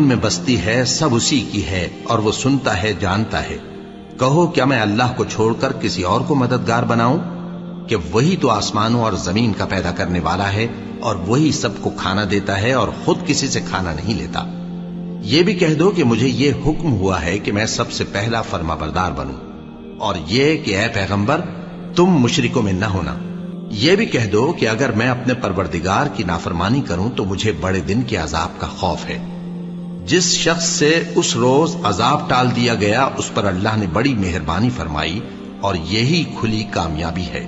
में बसती है सब उसी की है और वो सुनता है जानता है। कहो क्या मैं अल्लाह को छोड़कर किसी और को मददगार बनाऊं कि वही तो आसमानों और जमीन का पैदा करने वाला है और वही सबको खाना देता है और खुद किसी से खाना नहीं लेता। ये भी कह दो कि मुझे ये हुक्म हुआ है कि मैं सबसे पहला फर्माबरदार बनूं, और ये कि ऐ पैगंबर तुम मुशरिकों में न होना। ये भी कह दो कि अगर मैं अपने परवरदिगार की नाफरमानी करूं तो मुझे बड़े दिन के अजाब का खौफ है। जिस शख्स से उस रोज अजाब टाल दिया गया उस पर अल्लाह ने बड़ी मेहरबानी फरमाई और यही खुली कामयाबी है।